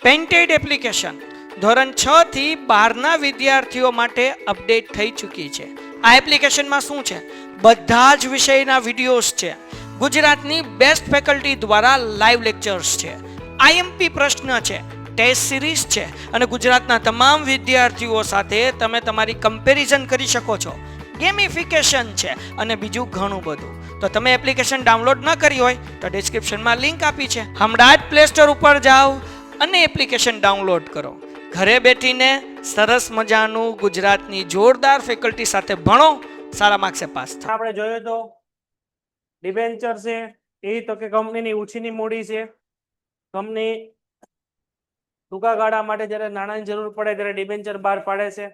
Painted application ધોરણ 6 થી 12ના વિદ્યાર્થીઓ માટે અપડેટ થઈ ચૂકી છે. આ એપ્લિકેશનમાં શું છે? બધા જ વિષયના વિડીયોઝ છે. ગુજરાતની બેસ્ટ ફેકલ્ટી દ્વારા લાઈવ લેક્ચર્સ છે. આઈએમપી પ્રશ્ન છે, ટેસ્ટ સિરીઝ છે અને ગુજરાતના તમામ વિદ્યાર્થીઓ સાથે તમે તમારી કમ્પેરિઝન કરી શકો છો. ગેમિફિકેશન છે અને બીજું ઘણું બધું. તો તમે એપ્લિકેશન ડાઉનલોડ ન કરી હોય તો ડિસ્ક્રિપ્શનમાં લિંક આપી છે. હમણાં જ પ્લે સ્ટોર ઉપર જાઓ અને એપ્લિકેશન ડાઉનલોડ કરો. ઘરે બેઠીને સરસ મજાનું ગુજરાતની જોરદાર ફેકલ્ટી સાથે ભણો, સારા માર્ક્સે પાસ થાઓ. આપણે જોયું તો ડિબેન્ચર છે એ તો કે કંપનીની ઉછીની મૂડી છે. કંપની ટૂંકા ગાળા માટે જ્યારે નાણાંની જરૂર પડે ત્યારે ડિબેન્ચર બહાર પાડે છે.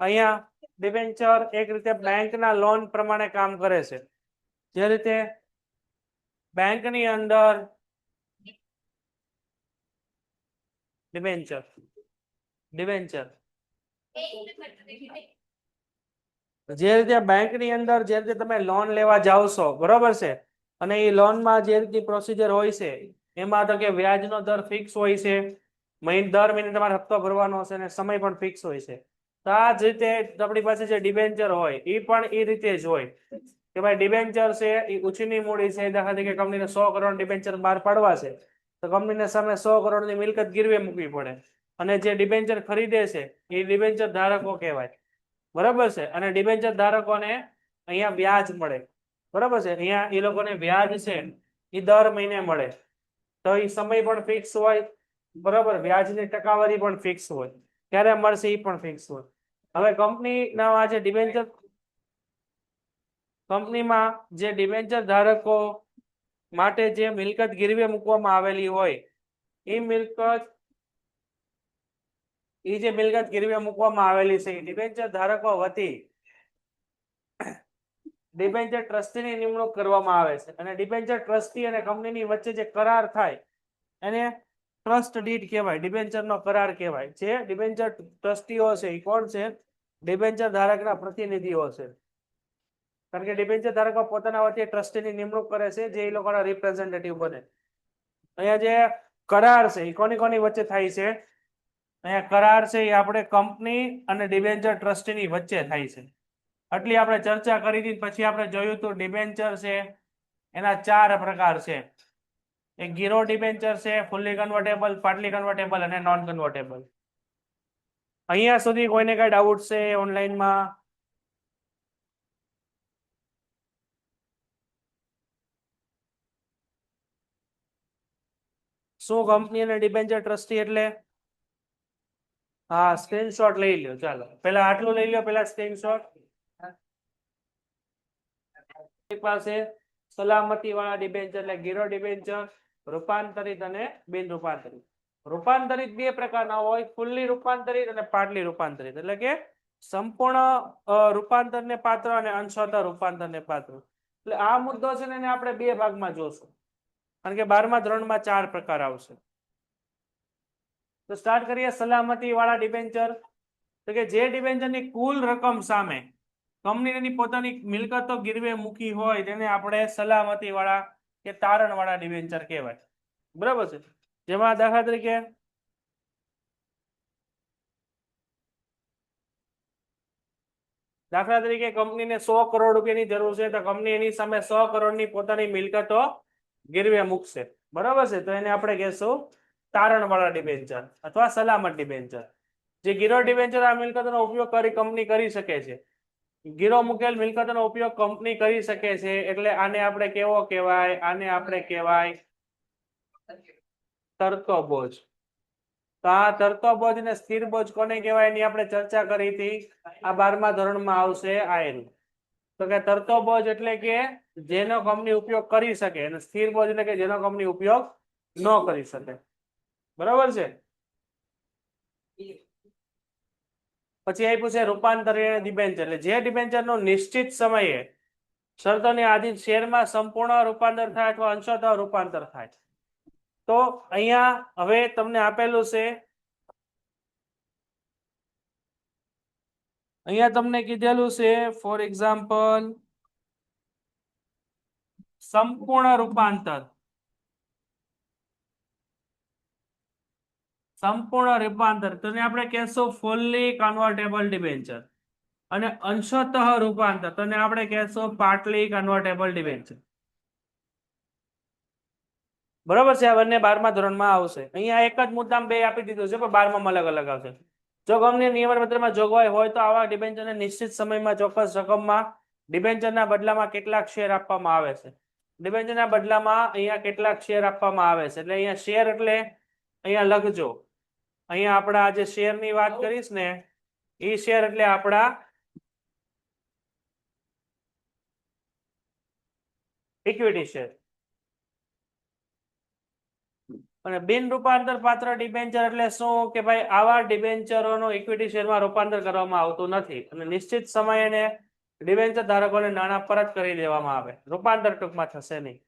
અહીંયા ડિબેન્ચર એક રીતે બેંકના લોન પ્રમાણે કામ કરે છે. જે રીતે બેંકની અંદર ડિબેન્ચર જે રીતે બેંકની અંદર જે રીતે તમે લોન લેવા જાવ છો, બરોબર છે, અને એ લોનમાં જે રીતની પ્રોસિજર હોય છે એમાં તો કે વ્યાજનો દર ફિક્સ હોય છે, દર મહિને તમારે હપ્તો ભરવાનો હશે અને સમય પણ ફિક્સ હોય છે. તો આ જ રીતે આપણી પાસે જે ડિબેન્ચર હોય એ પણ એ રીતે જ હોય કે ભાઈ ડિબેન્ચર છે એ ઉછીની મૂડી છે. દાખલા તરીકે કંપનીને 100 કરોડ ડિબેન્ચર બહાર પાડવા છે તો કંપનીને સામે 100 કરોડની મિલકત ગીરવે મૂકવી પડે અને જે ડિબેન્ચર ખરીદે છે એ ડિબેન્ચર ધારકો કહેવાય, બરાબર છે. અને ડિબેન્ચર ધારકોને અહીંયા વ્યાજ મળે, બરાબર છે. અહીંયા એ લોકોને વ્યાજ છે એ દર મહિને મળે તો એ સમય પણ ફિક્સ હોય, બરાબર. વ્યાજની ટકાવારી પણ ફિક્સ હોય, ક્યારે મળશે એ પણ ફિક્સ હોય. હવે કંપનીના જે ડિબેન્ચર કંપનીમાં જે ડિબેન્ચર ધારકો માટે જે મિલકત ગીરવે મૂકવામાં આવેલી હોય એ મિલકત ગીરવે મૂકવામાં આવેલી છે ડિબેન્ચર ધારકો વતી ડિબેન્ચર ટ્રસ્ટીની નિમણૂક કરવામાં આવે છે અને ડિબેન્ચર ટ્રસ્ટી અને કંપનીની વચ્ચે જે કરાર થાય એને ટ્રસ્ટ ડીડ કહેવાય, ડિબેન્ચરનો કરાર કહેવાય. જે ડિબેન્ચર ટ્રસ્ટીઓ છે એ કોણ છે? ડિબેન્ચર ધારકના પ્રતિનિધિઓ છે. કારણ કે ડિબેન્ચર ધારકો પોતાના વતી ટ્રસ્ટીની નિમણૂક કરે છે જે એ લોકોના રિપ્રેઝેન્ટેટિવ બને. અહીંયા જે કરાર છે એ કોની વચ્ચે થાય છે? અહીંયા કરાર છે એ આપણે કંપની અને ડિબેન્ચર ટ્રસ્ટીની વચ્ચે થાય છે. આટલી આપણે ચર્ચા કરી હતી. પછી આપણે જોયું તો ડિબેન્ચર છે એના 4 પ્રકાર છે. એક ગીરો ડિબેન્ચર છે, ફુલ્લી કન્વર્ટેબલ, પાર્ટલી કન્વર્ટેબલ અને નોન કન્વર્ટેબલ. અહીંયા સુધી કોઈને કઈ ડાઉટ છે ઓનલાઈનમાં? શું કંપની અને ડિબેન્ચર ટ્રસ્ટી એટલે? હા, સ્ક્રીનશોટ લઈ લ્યો. ચાલો પેલા આટલું લઈ લ્યો, પેલા સ્ક્રીનશોટ. પાસે સલામતી વાળા ડિબેન્ચર એટલે ગીરો ડિબેન્ચર, રૂપાંતરિત અને બિન રૂપાંતરિત. રૂપાંતરિત બે પ્રકારના હોય, ફુલ્લી રૂપાંતરિત અને પાર્ટલી રૂપાંતરિત. એટલે કે સંપૂર્ણ રૂપાંતરને પાત્ર અને અંશતઃ રૂપાંતરને પાત્ર. એટલે આ મુદ્દો છે ને એને આપણે બે ભાગમાં જોશું કારણ કે 12મા ધોરણમાં 4 પ્રકાર આવશે. તો સ્ટાર્ટ કરીએ સલામતી વાળા ડિબેન્ચર. તો કે જે ડિબેન્ચરની કુલ રકમ સામે કંપનીની પોતાની મિલકતો ગીરવે મૂકી હોય તેને આપણે સલામતી વાળા કે તારણ વાળા ડિબેન્ચર કહેવાય, બરાબર છે. જેમાં દાખલા તરીકે કંપનીને 100 કરોડ રૂપિયાની જરૂર છે તો કંપની એની સામે 100 કરોડની પોતાની મિલકતો ગીરવે મૂકશે, બરાબર છે. તો એને આપણે કહેશું તારણ વાળા ડિબેન્ચર અથવા સલામત ડિબેન્ચર. જે ગીરો ડિબેન્ચર આ મિલકતોનો ઉપયોગ કરી કંપની કરી શકે છે. ગીરો મૂકેલ મિલકતોનો ઉપયોગ કંપની કરી શકે છે એટલે આને આપણે કેવો કહેવાય? આને આપણે કહેવાય તરતો બોજ. તો આ તરતો બોજ અને સ્થિર બોજ કોને કહેવાય એની આપણે ચર્ચા કરી હતી. આ 12મા ધોરણમાં આવશે આયેલું. તો કે તરતો બોજ એટલે કે જેનો કંપની ઉપયોગ કરી શકે અને સ્થિર બોજ એટલે કે જેનો કંપની ઉપયોગ ન કરી શકે, બરાબર છે. પછી આપ્યું છે રૂપાંતરિત ડિબેન્ચર એટલે જે ડિબેન્ચરનો નિશ્ચિત સમયે શરતોને આધીન શેરમાં સંપૂર્ણ રૂપાંતર થાય અથવા અંશતઃ રૂપાંતર થાય. તો અહીંયા હવે તમને આપેલું છે, અહીંયા તમને કીધેલું છે ફોર એક્ઝામ્પલ સંપૂર્ણ રૂપાંતર. સંપૂર્ણ રૂપાંતર તેને આપણે કહેશું ફુલ્લી કન્વર્ટેબલ ડિબેન્ચર, અને અંશતઃ રૂપાંતર તેને આપણે કહેશું પાર્ટલી કન્વર્ટેબલ ડિબેન્ચર. બરોબર છે. આ બંને 12મા ધોરણમાં આવશે. અહીંયા એક જ મુદ્દામાં બે આપી દીધું છે, પણ 12માં અલગ અલગ આવશે. જો કંપની નિયમનપત્રમાં જોગવાઈ હોય તો આવા ડિબેન્ચરને નિશ્ચિત સમયમાં ચોક્કસ રકમમાં ડિબેન્ચરના બદલામાં કેટલાક શેર આપવામાં આવે છે. ડિબેન્ચરના બદલામાં અહીંયા કેટલાક શેર આપવામાં આવે છે. એટલે અહીંયા શેર એટલે અહીંયા લખજો. અહીંયા આપણા જે શેરની વાત કરીશ ને એ શેર એટલે આપણા ઇક્વિટી શેર. અને બિન રૂપાંતર પાત્ર ડિબેન્ચર એટલે શું કે ભાઈ આવા ડિબેન્ચરોનો ઇક્વિટી શેરમાં રૂપાંતર કરવામાં આવતું નથી અને નિશ્ચિત સમયે ડિબેન્ચર ધારકોને નાણાં પરત કરી દેવામાં આવે. રૂપાંતર ટૂંકમાં થશે નહીં.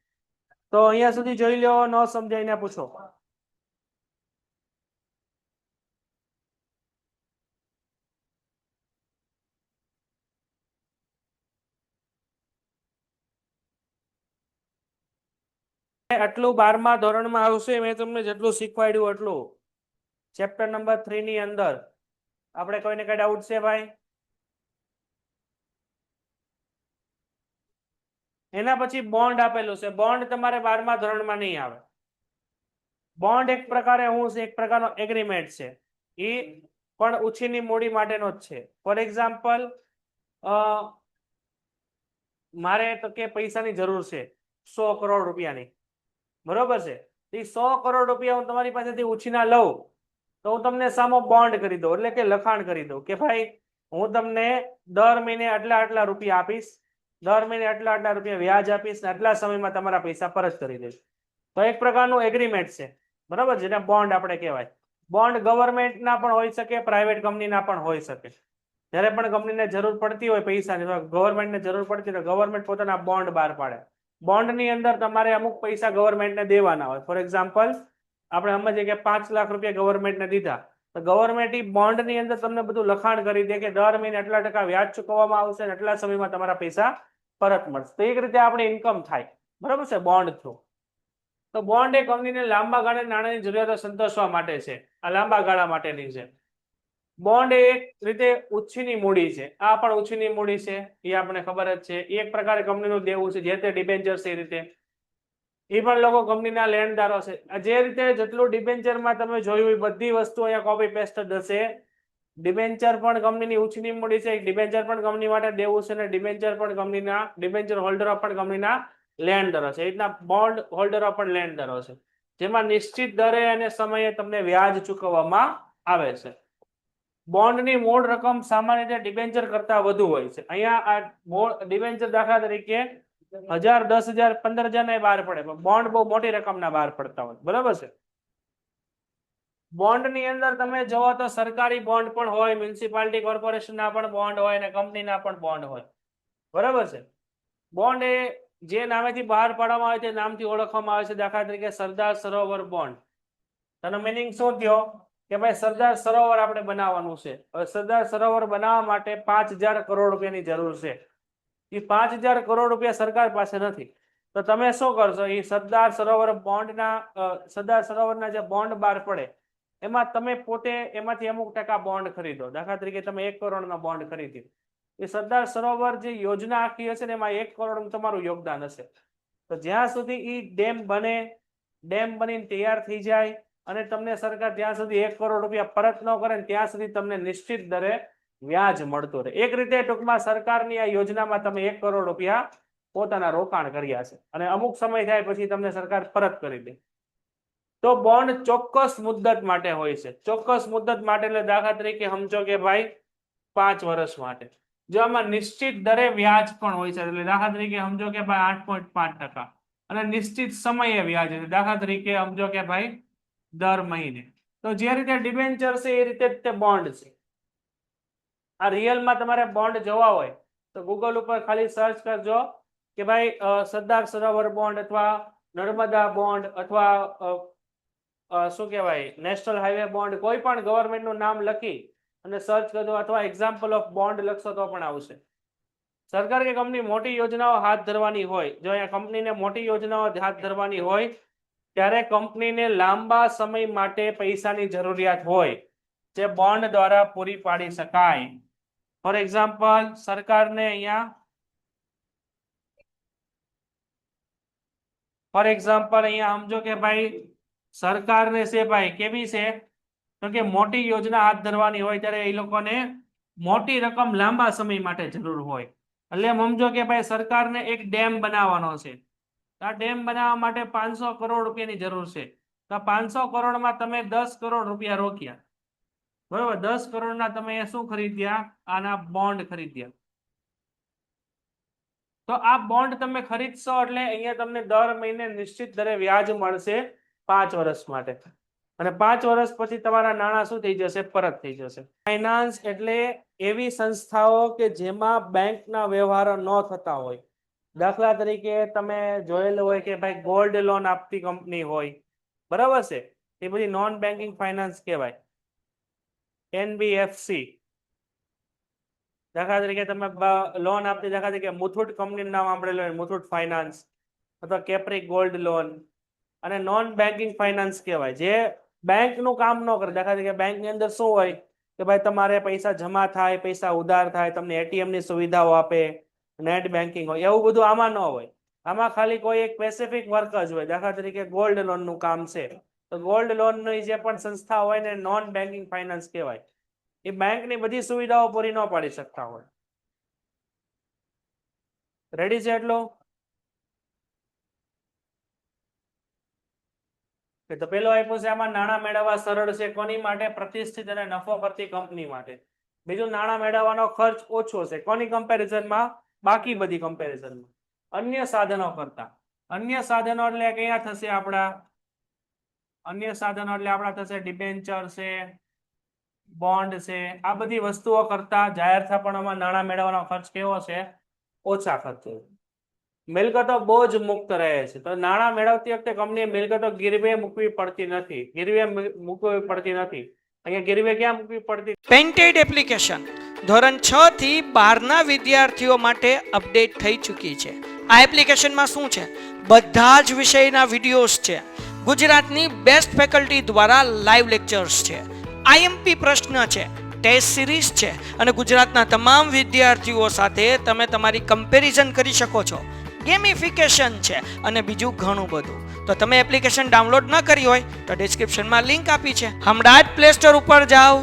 તો અહીંયા સુધી જોઈ લો, ન સમજાઈને પૂછો. આટલું 12મા ધોરણમાં આવશે. મેં તમને જેટલું શીખવાડ્યું એટલું ચેપ્ટર નંબર 3 ની અંદર. આપણે કોઈને કઈ ડાઉટ છે ભાઈ? એના પછી બોન્ડ આપેલું છે. બોન્ડ તમારે 12મા ધોરણમાં નહીં આવે. બોન્ડ એક પ્રકારે એક પ્રકારનો એગ્રીમેન્ટ છે. એ પણ ઉછીની મૂડી માટેનો જ છે. ફોર એક્ઝામ્પલ, મારે તો કે પૈસાની જરૂર છે 100 કરોડ રૂપિયાની, બરોબર છે. એ 100 કરોડ રૂપિયા હું તમારી પાસેથી ઉછીના લઉં તો હું તમને સામો બોન્ડ કરી દઉં, એટલે કે લખાણ કરી દઉં કે ભાઈ હું તમને દર મહિને આટલા રૂપિયા આપીશ, દર મહિને આટલા રૂપિયા વ્યાજ આપીશ, ને આટલા સમયમાં તમારા પૈસા પરત કરી દઈશ. તો એક પ્રકારનું એગ્રીમેન્ટ છે, બરાબર, જેને બોન્ડ આપણે કહેવાય. બોન્ડ ગવર્મેન્ટના પણ હોઈ શકે, પ્રાઇવેટ કંપનીના પણ હોઈ શકે. જ્યારે પણ કંપનીને જરૂર પડતી હોય પૈસાની, ગવર્મેન્ટને જરૂર પડતી હોય, ગવર્મેન્ટ પોતાના બોન્ડ બહાર પાડે. બોન્ડની અંદર તમારે અમુક પૈસા ગવર્મેન્ટને દેવાના હોય. ફોર એક્ઝામ્પલ, આપણે સમજીએ કે 5 લાખ રૂપિયા ગવર્મેન્ટને દીધા, તો ગવર્મેન્ટ એ બોન્ડની અંદર તમને બધું લખાણ કરી દે કે દર મહિને આટલા ટકા વ્યાજ ચૂકવવામાં આવશે અને આટલા સમયમાં તમારા પૈસા પરત મળશે. તો એક રીતે આપણી ઇન્કમ થાય, બરાબર છે, બોન્ડ થ્રુ. તો બોન્ડ એ કંપનીને લાંબા ગાળે નાણાંની જરૂરિયાતો સંતોષવા માટે છે. આ લાંબા ગાળા માટેની છે. બોન્ડ એ એક રીતે ઉછીની મૂડી છે. આ પણ ઉછીની મૂડી છે, એ આપણને ખબર જ છે. એક પ્રકારે કંપનીનું દેવું છે, જે તે ડિબેન્ચર છે એ રીતે. એ પણ લોકો કંપનીના લેણદારો છે. જે રીતે જેટલું ડિબેન્ચરમાં તમે જોયું એ બધી વસ્તુ અહીંયા કોપી પેસ્ટ જ હશે. ડિબેન્ચર પણ કંપનીની ઉછીની મૂડી છે, ડિબેન્ચર પણ કંપની માટે દેવું છે, અને ડિબેન્ચર પણ કંપનીના ડિબેન્ચર હોલ્ડરો પણ કંપનીના લેણદારો છે. એ રીતના બોન્ડ હોલ્ડરો પણ લેણદારો છે, જેમાં નિશ્ચિત દરે અને સમયે તમને વ્યાજ ચૂકવવામાં આવે છે. બોન્ડની મૂળ રકમ સામાન્ય રીતે ડિબેન્ચર કરતા વધુ હોય છે. અહીંયા આ ડિબેન્ચર દાખલા તરીકે 1000, 10,000, 15,000 ને બહાર પડે, પણ બોન્ડ બહુ મોટી રકમના બહાર પડતા હોય, બરાબર છે. બોન્ડની અંદર તમે જોવો તો સરકારી બોન્ડ પણ હોય, મ્યુનિસિપાલિટી કોર્પોરેશનના પણ બોન્ડ હોય અને કંપનીના પણ બોન્ડ હોય, બરાબર છે. બોન્ડ એ જે નામેથી બહાર પાડવામાં આવે તે નામથી ઓળખવામાં આવે છે. દાખલા તરીકે સરદાર સરોવર બોન્ડ. તેનો મિનિંગ શું થયો કે ભાઈ સરદાર સરોવર આપણે બનાવવાનું છે. હવે સરદાર સરોવર બનાવવા માટે 5,000 કરોડ રૂપિયાની જરૂર છે. એ 5,000 કરોડ રૂપિયા સરકાર પાસે નથી. તો તમે શું કરશો? એ સરદાર સરોવર સરદાર સરોવરના જે બોન્ડ બહાર પડે એમાં તમે પોતે એમાંથી અમુક ટકા બોન્ડ ખરીદો. દાખલા તરીકે તમે 1 કરોડના બોન્ડ ખરીદ્યો. એ સરદાર સરોવર જે યોજના આખી હશે ને એમાં 1 કરોડ તમારું યોગદાન હશે. તો જ્યાં સુધી એ ડેમ બનીને તૈયાર થઈ જાય અને તમને સરકાર જ્યાં સુધી 1 કરોડ રૂપિયા પરત ન કરે ત્યાં સુધી તમને નિશ્ચિત દરે વ્યાજ મળતું રહે. એક રીતે ટૂંકમાં સરકારની આ યોજનામાં તમે 1 કરોડ રૂપિયા પોતાના રોકાણ કર્યા છે અને અમુક સમય થાય પછી તમને સરકાર પરત કરી દે. તો બોન્ડ ચોક્કસ મુદ્દત માટે હોય છે. ચોક્કસ મુદ્દત માટે એટલે દાખલા તરીકે સમજો કે ભાઈ 5 વર્ષ માટે. જો આમાં નિશ્ચિત દરે વ્યાજ પણ હોય છે, એટલે દાખલા તરીકે સમજો કે ભાઈ 8.5% અને નિશ્ચિત સમયે વ્યાજ છે. દાખલા તરીકે સમજો કે ભાઈ દર મહિને. તો જે રીતે ડિબેન્ચર છે એ રીતે જ તે બોન્ડ છે. આ રિયલમાં તમારે બોન્ડ જોવા હોય તો ગૂગલ ઉપર ખાલી સર્ચ કરજો કે ભાઈ સરદાર સરોવર બોન્ડ અથવા નર્મદા બોન્ડ અથવા શું કહેવાય નેશનલ હાઈવે બોન્ડ, કોઈ પણ ગવર્મેન્ટનું નામ લખી અને સર્ચ કરજો અથવા એક્ઝામ્પલ ઓફ બોન્ડ લખશો તો પણ આવશે. સરકાર કે કંપની મોટી યોજનાઓ હાથ ધરવાની હોય, જો અહીંયા કંપનીને મોટી યોજનાઓ હાથ ધરવાની હોય ત્યારે કંપનીને લાંબા સમય માટે પૈસાની જરૂરિયાત હોય જે બોન્ડ દ્વારા પૂરી પાડી શકાય. ફોર એક્ઝામ્પલ સરકારને અહીંયા સમજો કે ભાઈ સરકારને છે ભાઈ કેવી છે તો કે મોટી યોજના હાથ ધરવાની હોય ત્યારે એ લોકોને મોટી રકમ લાંબા સમય માટે જરૂર હોય. એટલે એમ સમજો કે ભાઈ સરકારને એક ડેમ બનાવવાનો છે. આ ડેમ બનાવવા માટે 500 કરોડ રૂપિયાની જરૂર છે. તો 500 કરોડમાં તમે 10 કરોડ રૂપિયા રોક્યા, બરોબર. 10 કરોડના તમે શું ખરીદ્યા? આના બોન્ડ ખરીદ્યા. તો આ બોન્ડ તમે ખરીદશો એટલે અહીંયા તમને દર મહિને નિશ્ચિત દરે વ્યાજ મળશે 5 વર્ષ માટે, અને 5 વર્ષ પછી તમારા નાણાં શું થઈ જશે? પરત થઈ જશે. ફાઇનાન્સ એટલે એવી સંસ્થાઓ કે જેમાં બેંકના વ્યવહારો ન થતા હોય. દાખલા તરીકે તમે જોયેલું હોય કે ભાઈ ગોલ્ડ લોન આપતી કંપની હોય, બરાબર છે, એ બધી નોન બેન્કિંગ ફાઇનાન્સ કહેવાય, NBFC. દાખલા તરીકે તમે લોન આપતી, દાખલા તરીકે મુથુટ કંપનીનું નામ સાંભળેલું હોય, મુથુટ ફાઇનાન્સ અથવા કેપ્રિક ગોલ્ડ લોન. અને નોન બેન્કિંગ ફાઇનાન્સ કહેવાય જે બેંકનું કામ ન કરે. દાખલા તરીકે બેંકની અંદર શું હોય કે ભાઈ તમારે પૈસા જમા થાય, પૈસા ઉધાર થાય, તમને ATMની સુવિધાઓ આપે, નેટ બેન્કિંગ હોય, એવું બધું આમાં ન હોય. આમાં ખાલી કોઈ એક સ્પેસિફિક વર્ક જ હોય. દાખલા તરીકે ગોલ્ડ લોનનું કામ છે તો ગોલ્ડ લોનની જે પણ સંસ્થા હોય ને નોન બેન્કિંગ ફાઇનાન્સ કહેવાય. એ બેંકની બધી સુવિધાઓ પૂરી ન પાડી શકતા હોય. રેડી છે એટલું? તો પેલો આપ્યું છે આમાં નાણાં મેળવવા સરળ છે કોની માટે? પ્રતિષ્ઠિત અને નફો કરતી કંપની માટે. બીજું નાણાં મેળવવાનો ખર્ચ ઓછો છે કોની કમ્પેરિઝનમાં? બાકી બધી કમ્પેરિઝનમાં. અન્ય સાધનો કરતા. અન્ય સાધનો એટલે કયા થશે આપણા? અન્ય સાધનો એટલે આપણા થશે ડિબેન્ચર છે, બોન્ડ છે. આ બધી વસ્તુઓ કરતા જાહેર થાપણોમાં નાણાં મેળવવાનો ખર્ચ કેવો છે? ઓછા ખર્ચે. મિલકતો બોજ મુક્ત રહે છે. તો નાણાં મેળવતી વખતે કંપનીએ મિલકતો ગીરવે મૂકવી પડતી નથી. ગીરવે મૂકવી પડતી નથી. અહીંયા ગીરવે ક્યાં મૂકવી પડતી? પેન્ટેડ એપ્લિકેશન ધોરણ 6 થી 12ના વિદ્યાર્થીઓ માટે અપડેટ થઈ ચૂકી છે. આ એપ્લિકેશનમાં શું છે? બધા જ વિષયના વિડીયોઝ છે. ગુજરાતની બેસ્ટ ફેકલ્ટી દ્વારા લાઈવ લેક્ચર્સ છે. IMP પ્રશ્ન છે, ટેસ્ટ સિરીઝ છે, અને ગુજરાતના તમામ વિદ્યાર્થીઓ સાથે તમે તમારી કમ્પેરિઝન કરી શકો છો. ગેમિફિકેશન છે અને બીજું ઘણું બધું. તો તમે એપ્લિકેશન ડાઉનલોડ ન કરી હોય તો ડિસ્ક્રિપ્શનમાં લિંક આપી છે. હમણાં જ પ્લે સ્ટોર ઉપર જાઓ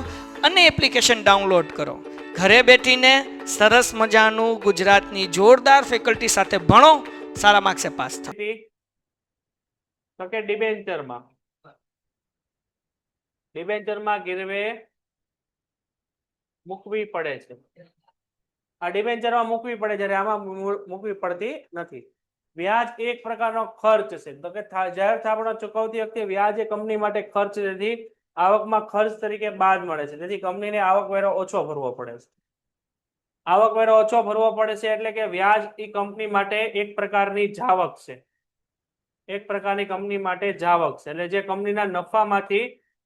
અને એપ્લિકેશન ડાઉનલોડ કરો. ઘરે બેઠીને સરસ મજાનું ગુજરાતની જોરદાર ફેકલ્ટી સાથે ભણો, સારા માર્ક્સે પાસ થાઓ. તો કે ડિબેન્ચરમાં ગીરવે મૂકવી પડે છે. આ ડિબેન્ચરમાં મૂકવી પડે જ્યારે આમાં મૂકવી પડતી નથી. વ્યાજ એક પ્રકારનો ખર્ચ છે. તો કે જાહેર થાપણો ચૂકવતી વખતે વ્યાજ એ કંપની માટે ખર્ચ નથી, આવકમાં ખર્ચ તરીકે બાદ મળે છે. તેથી કંપનીને આવકવેરો ઓછો ભરવો પડે છે. આવકવેરો ઓછો ભરવો પડે છે એટલે કે વ્યાજ એ કંપની માટે એક પ્રકારની જાવક છે. એક પ્રકારની કંપની માટે જાવક છે. એટલે જે કંપનીના નફામાંથી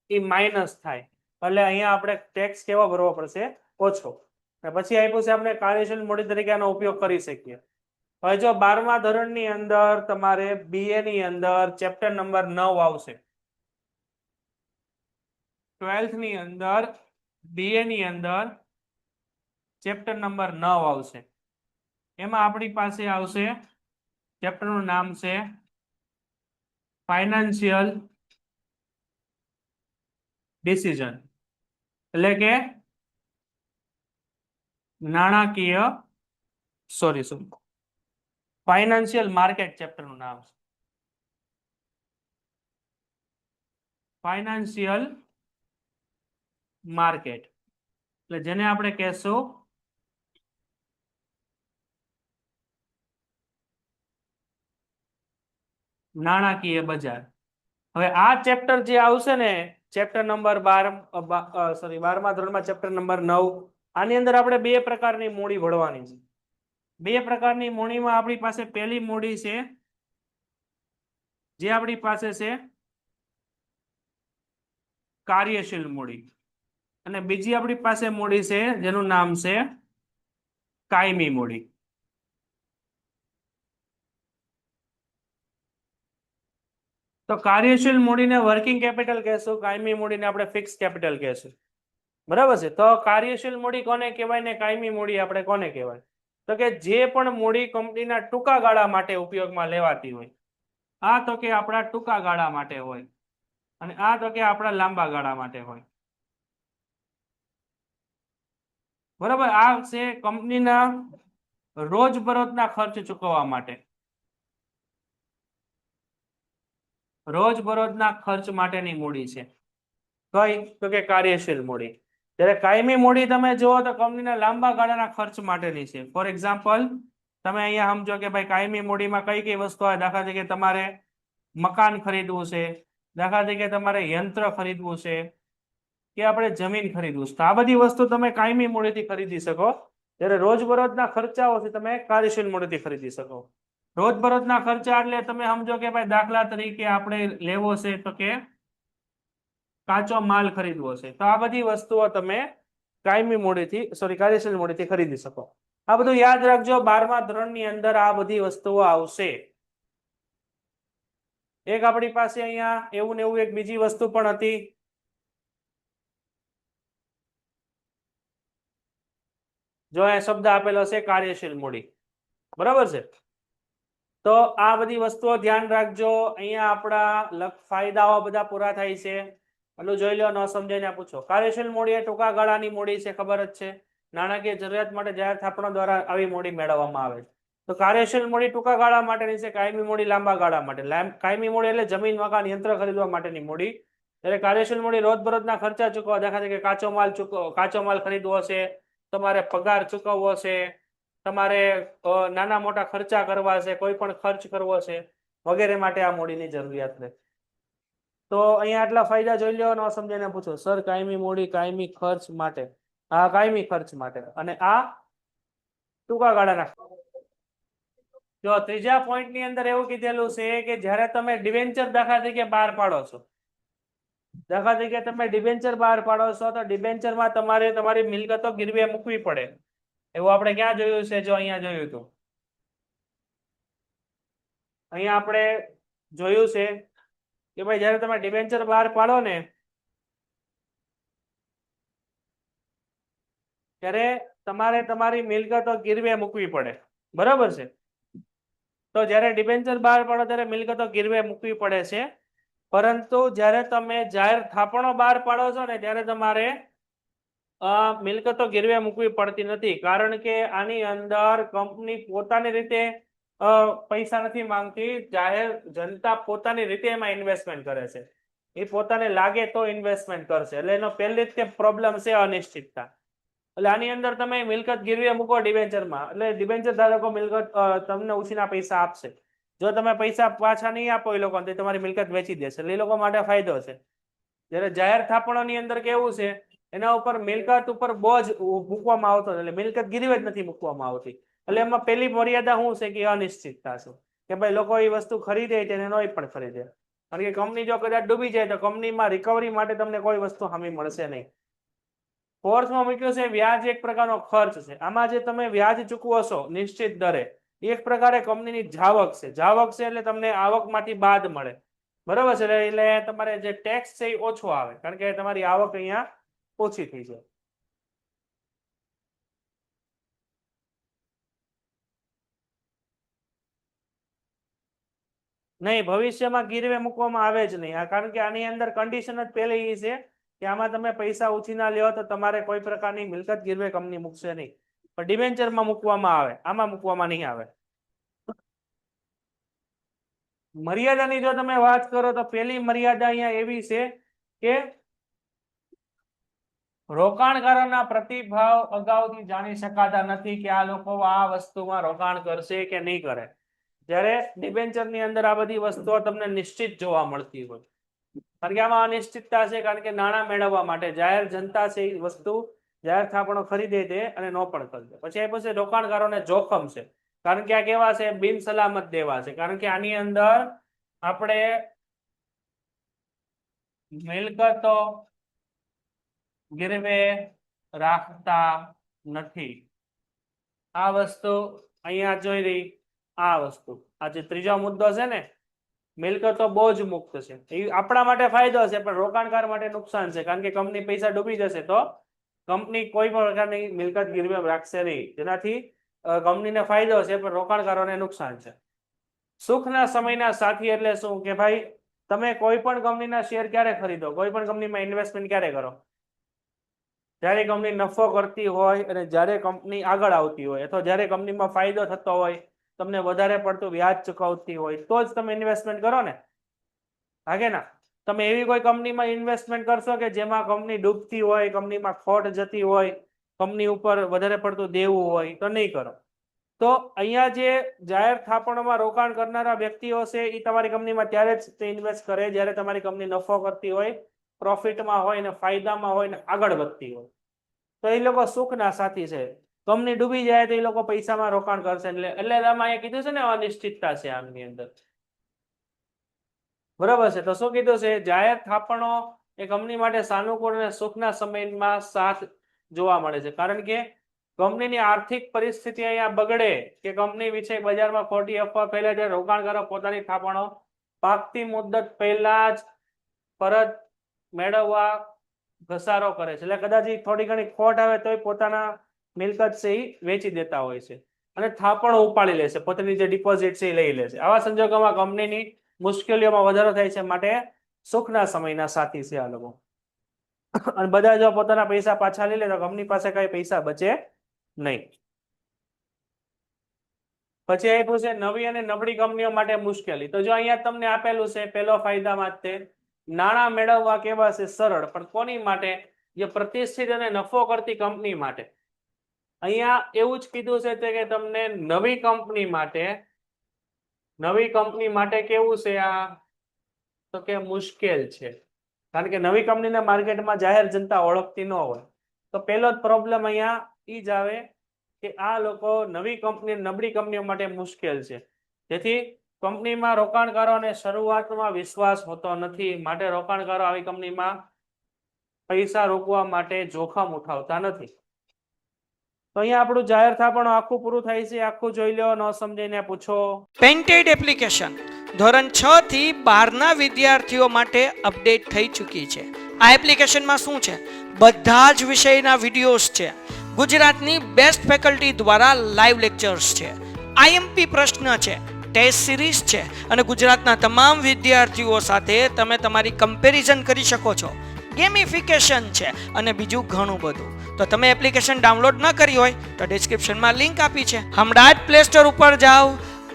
એ માઇનસ થાય. એટલે અહીંયા આપણે ટેક્સ કેવો ભરવો પડશે? ઓછો. પછી આપ્યું છે આપણે કાર્યશીલ મૂડી તરીકે આનો ઉપયોગ કરી શકીએ. હવે જો 12મા ધોરણની અંદર તમારે BA ની અંદર ચેપ્ટર નંબર 9 આવશે. 12th ની અંદર BA ની અંદર ચેપ્ટર નંબર 9 આવશે. એમાં આપણી પાસે આવશે ચેપ્ટરનું નામ છે ફાઇનાન્શિયલ ડિસિઝન, એટલે કે નાણાકીય ફાઇનાન્શિયલ માર્કેટ ચેપ્ટરનું નામ છે. ફાઇનાન્શિયલ માર્કેટ એટલે જેને આપણે કહેશું નાણાકીય બજાર. હવે આ ચેપ્ટર જે આવશે ને, ચેપ્ટર નંબર 12મા ધોરણમાં ચેપ્ટર નંબર 9, આની અંદર આપણે બે પ્રકારની મૂડી ભણવાની છે. બે પ્રકારની મૂડીમાં આપણી પાસે પહેલી મૂડી છે જે આપણી પાસે છે કાર્યશીલ મૂડી, અને બીજી આપણી પાસે મૂડી છે જેનું નામ છે કાયમી મૂડી. તો કાર્યશીલ મૂડીને વર્કિંગ કેપિટલ કહેશું, કાયમી મૂડીને આપણે ફિક્સ કેપિટલ કહેશું. બરાબર છે. તો કાર્યશીલ મૂડી કોને કહેવાય ને કાયમી મૂડી આપણે કોને કહેવાય? તો કે જે પણ મૂડી કંપનીના ટૂંકા ગાળા માટે ઉપયોગમાં લેવાતી હોય. આ તો કે આપણા ટૂંકા ગાળા માટે હોય અને આ તો કે આપણા લાંબા ગાળા માટે હોય. બરાબર. આ છે કંપનીના રોજબરોજના ખર્ચ ચૂકવવા માટે. રોજબરોજના ખર્ચ માટેની મૂડી છે કઈ? તો કે કાર્યશીલ મૂડી. જ્યારે કાયમી મૂડી તમે જુઓ તો કંપનીના લાંબા ગાળાના ખર્ચ માટેની છે. ફોર એક્ઝામ્પલ તમે અહીંયા સમજો કે ભાઈ કાયમી મૂડીમાં કઈ કઈ વસ્તુ આવે. દાખલા તરીકે તમારે મકાન ખરીદવું છે, દાખલા તરીકે તમારે યંત્ર ખરીદવું છે કે આપણે જમીન ખરીદવું છે. તો આ બધી વસ્તુ તમે કાયમી મૂડીથી ખરીદી શકો. જ્યારે રોજબરોજના ખર્ચાઓ છે તમે કાર્યશીલ મૂડીથી ખરીદી શકો. રોજબરોજના ખર્ચા એટલે તમે સમજો કે ભાઈ દાખલા તરીકે આપણે લેવો છે તો કે કાચો માલ ખરીદવો છે. તો આ બધી વસ્તુઓ તમે કાયમી મૂડીથી કાર્યશીલ મૂડીથી ખરીદી શકો. આ બધું યાદ રાખજો. 12મા ધોરણની અંદર આ બધી વસ્તુઓ આવશે. એક આપણી પાસે અહીંયા એવું ને એવું એક બીજી વસ્તુ પણ હતી. જો આ શબ્દ આપેલો છે કાર્યશીલ મૂડી. બરાબર છે. તો આ બધી વસ્તુઓ ધ્યાન રાખજો. અહીંયા આપણા ફાયદાઓ બધા પૂરા થાય છે. એટલું જોઈ લો, ન સમજાઈને પૂછો. કાર્યશીલ મૂડી એ ટૂંકા ગાળાની મૂડી છે, ખબર જ છે. નાણાકીય જરૂરિયાત માટે જાહેર થાપણો દ્વારા આવી મૂડી મેળવવામાં આવે છે. તો કાર્યશીલ મૂડી ટૂંકા ગાળા માટેની છે, કાયમી મૂડી લાંબા ગાળા માટે. કાયમી મૂડી એટલે જમીન, મકાન, યંત્ર ખરીદવા માટેની મૂડી. ત્યારે કાર્યશીલ મૂડી રોજબરોજના ખર્ચા ચૂકવવા. દાખલા તરીકે કાચો માલ ખરીદવો છે, તમારે પગાર ચૂકવવો છે, તમારે નાના મોટા ખર્ચા કરવા છે, કોઈ પણ ખર્ચ કરવો છે વગેરે માટે આ મૂડીની જરૂરિયાત રહે. તો અહીંયા આટલા ફાયદા જોઈ લો. ન સમજાઈને પૂછો સર કાયમી મૂડી કાયમી ખર્ચ માટે. આ કાયમી ખર્ચ માટે અને આ ટૂંકા ગાળાના. જો ત્રીજા પોઈન્ટ ની અંદર એવું કીધેલું છે કે જ્યારે તમે ડિબેન્ચર દાખલા તરીકે બહાર પાડો છો, દાખલા તરીકે તમે ડિબેન્ચર બહાર પાડો છો તો ડિબેન્ચરમાં તમારે તમારી મિલકતો ગીરવે મૂકવી પડે. એવું આપણે ક્યાં જોયું છે? જો અહીંયા જોયું હતું. અહીંયા આપણે જોયું છે કે ભાઈ જ્યારે તમે ડિબેન્ચર બહાર પાડો ને ત્યારે તમારે તમારી મિલકતો ગીરવે મૂકવી પડે. બરાબર છે. તો જ્યારે ડિબેન્ચર બહાર પાડો ત્યારે મિલકતો ગીરવે મૂકવી પડે છે. પરંતુ જ્યારે તમે જાહેર થાપણો બહાર પાડો છો ને ત્યારે તમારે મિલકતો ગીરવે મૂકવી પડતી નથી. કારણ કે આની અંદર કંપની પોતાની રીતે પૈસા નથી માંગતી. જાહેર જનતા પોતાની રીતે એમાં ઇન્વેસ્ટમેન્ટ કરે છે. એ પોતાને લાગે તો ઇન્વેસ્ટમેન્ટ કરશે. એટલે એનો પહેલી જ પ્રોબ્લેમ છે અનિશ્ચિતતા. એટલે આની અંદર તમે મિલકત ગીરવે મૂકો ડિબેન્ચરમાં, એટલે ડિબેન્ચર ધારકો મિલકત તમને ઉછીના પૈસા આપશે. જો તમે પૈસા પાછા નહીં આપો એ લોકોને તો તમારી મિલકત વેચી દેશે. એટલે એ લોકો માટે ફાયદો છે. જ્યારે જાહેર થાપણોની અંદર કેવું છે, એના ઉપર મિલકત ઉપર બોજ મૂકવામાં આવતો એટલે મિલકત ગીરવે જ નથી મૂકવામાં આવતી. એટલે એમાં પહેલી મર્યાદા શું છે કે અનિશ્ચિતતા છે કે ભાઈ લોકો એ વસ્તુ ખરીદે છે અને નહીં પણ ખરીદે. કારણ કે કંપની જો કદાચ ડૂબી જાય તો કંપનીમાં રિકવરી માટે તમને કોઈ વસ્તુ હામી મળશે નહીં. ફોર્થમાં મૂક્યું છે વ્યાજ એક પ્રકારનો ખર્ચ છે. આમાં જે તમે વ્યાજ ચૂકવો છો નિશ્ચિત દરે એક પ્રકારે કંપનીની જાવક છે. જાવક છે એટલે તમને આવકમાંથી બાદ મળે. બરાબર છે. એટલે તમારે જે ટેક્સ છે એ ઓછો આવે કારણ કે તમારી આવક અહીંયા ઓછી થઈ જાય. નહીં, ભવિષ્યમાં ગીરવે મૂકવામાં આવે જ નહીં. કારણ કે આની અંદર કન્ડિશન જ પહેલી એ છે કે આમાં તમે પૈસા ઉછીના લ્યો તો તમારે કોઈ પ્રકારની મિલકત ગીરવે કંપની મૂકશે નહીં. પણ ડિબેન્ચરમાં મૂકવામાં આવે, આમાં મૂકવામાં નહીં આવે. મર્યાદાની જો તમે વાત કરો તો પહેલી મર્યાદા અહીંયા એવી છે કે રોકાણકારોના પ્રતિભાવ અગાઉથી જાણી શકાતા નથી કે આ લોકો આ વસ્તુમાં રોકાણ કરશે કે નહીં કરે. જ્યારે ડિબેન્ચરની અંદર આ બધી વસ્તુઓ તમને નિશ્ચિત જોવા મળતી હોય. કારણ કે આમાં અનિશ્ચિતતા છે. કારણ કે નાણાં મેળવવા માટે જાહેર જનતા છે એ વસ્તુ જાહેર થાપણો ખરીદે છે અને ન પણ ખરીદે. પછી એ પછી રોકાણકારોને જોખમ છે. કારણ કે આ કેવા છે? બિન સલામત દેવા છે. કારણ કે આની અંદર આપણે મિલકતો ગીરવે રાખતા નથી. આ વસ્તુ અહીંયા જોઈ રહી. આ વસ્તુ આ જે ત્રીજો મુદ્દો છે ને મિલકતો બોજ મુક્ત છે. એ આપણા માટે ફાયદો છે, પણ રોકાણકાર માટે નુકસાન છે, કારણ કે કંપની પૈસા ડૂબી જશે તો કંપની કોઈ પણ પ્રકારની મિલકત ગીરવે રાખશે નહીં, જેનાથી કંપનીને ફાયદો છે, પણ રોકાણકારોને નુકસાન છે. સુખના સમયના સાથી એટલે શું કે ભાઈ તમે કોઈ પણ કંપનીના શેર ક્યારે ખરીદો, કોઈ પણ કંપનીમાં ઇન્વેસ્ટમેન્ટ ક્યારે કરો? જ્યારે કંપની નફો કરતી હોય અને જ્યારે કંપની આગળ આવતી હોય, અથવા જ્યારે કંપનીમાં ફાયદો થતો હોય, તમને વધારે પડતું વ્યાજ ચૂકવતી હોય, તો જ તમે ઇન્વેસ્ટમેન્ટ કરો ને, હાગે ના? તમે એવી કોઈ કંપનીમાં ઇન્વેસ્ટમેન્ટ કરશો કે જેમાં કંપની ડૂબતી હોય, કંપનીમાં ખોટ જતી હોય, કંપની ઉપર વધારે પડતું દેવું હોય, તો નહીં કરો. તો અહીંયા જે જાહેર થાપણોમાં રોકાણ કરનારા વ્યક્તિઓ છે, એ તમારી કંપનીમાં ત્યારે જ ઇન્વેસ્ટ કરે જ્યારે તમારી કંપની નફો કરતી હોય, પ્રોફિટમાં હોય ને ફાયદામાં હોય ને આગળ વધતી હોય. તો એ લોકો સુખના સાથી છે. કંપની ડૂબી જાય તો એ લોકો પૈસામાં રોકાણ કરશે, એટલે આમાં અહીંયા કીધું છે ને અનિશ્ચિતતા છે આની અંદર, બરાબર છે? તો શું કીધું છે? જાહેર થાપણો એ કંપની માટે સાનુકૂળ અને સુખના સમયમાં સાથ જોવા મળે છે, કારણ કે કંપનીની આર્થિક પરિસ્થિતિ અહીંયા બગડે કે કંપની વિશે બજારમાં ખોટી અફવા ફેલાય ત્યારે રોકાણકારો પોતાની થાપણો પાકતી મુદ્દત પહેલા જ પરત મેળવવા ઘસારો કરે છે. એટલે કદાચ થોડી ઘણી ખોટ આવે તોય પોતાના મિલકત છે એ વેચી દેતા હોય છે અને થાપણો ઉપાડી લે છે, પોતાની જે ડિપોઝિટ છે એ લઈ લે છે. આવા સંજોગોમાં કંપનીની મુશ્કેલીઓમાં વધારો થાય છે, માટે સુખના સમયના સાથી છે આ લોકો. અને બધા જો પોતાના પૈસા પાછા લઈ લે તો કંપની પાસે કઈ પૈસા બચે નહીં. પછી આપ્યું છે નવી અને નબળી કંપનીઓ માટે મુશ્કેલી. તો જો અહીંયા તમને આપેલું છે પહેલો ફાયદામાં તે નાણાં મેળવવા કેવા છે સરળ, પણ કોની માટે? જે પ્રતિષ્ઠિત અને નફો કરતી કંપની માટે. અહીંયા એવું જ કીધું છે કે તમને નવી કંપની માટે કેવું છે આ? તો કે મુશ્કેલ છે, કારણ કે નવી કંપનીને માર્કેટમાં જાહેર જનતા ઓળખતી ન હોય. તો પહેલો જ પ્રોબ્લેમ અહીંયા ઈ જ આવે કે આ લોકો નવી કંપની નબળી કંપનીઓ માટે મુશ્કેલ છે, જેથી કંપનીમાં રોકાણકારોને શરૂઆતમાં વિશ્વાસ હોતો નથી, માટે રોકાણકારો આવી કંપનીમાં પૈસા રોકવા માટે જોખમ ઉઠાવતા નથી. તો અહીંયા આપણું જાહેર થાપણો આખું પૂરું થાય છે, આખું જોઈ લો, ન સમજીને પૂછો. પેન્ટેડ એપ્લિકેશન ધોરણ 6 થી 12ના વિદ્યાર્થીઓ માટે અપડેટ થઈ ચૂકી છે. આ એપ્લિકેશનમાં શું છે? બધા જ વિષયના વિડીયોઝ છે, ગુજરાતની બેસ્ટ ફેકલ્ટી દ્વારા લાઈવ લેક્ચર્સ છે, આઈએમપી પ્રશ્ન છે, ટેસ્ટ સિરીઝ છે, અને ગુજરાતના તમામ વિદ્યાર્થીઓ સાથે તમે તમારી કમ્પેરિઝન કરી શકો છો. ગેમિફિકેશન છે અને બીજું ઘણું બધું. તો તમે એપ્લિકેશન ડાઉનલોડ ન કરી હોય તો ડિસ્ક્રિપ્શનમાં લિંક આપી છે, હમણાં જ પ્લે સ્ટોર ઉપર જાઓ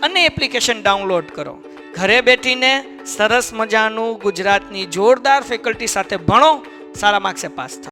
અને એપ્લિકેશન ડાઉનલોડ કરો. ઘરે બેઠીને સરસ મજાનું ગુજરાતની જોરદાર ફેકલ્ટી સાથે ભણો, સારા માર્ક્સે પાસ થાઓ.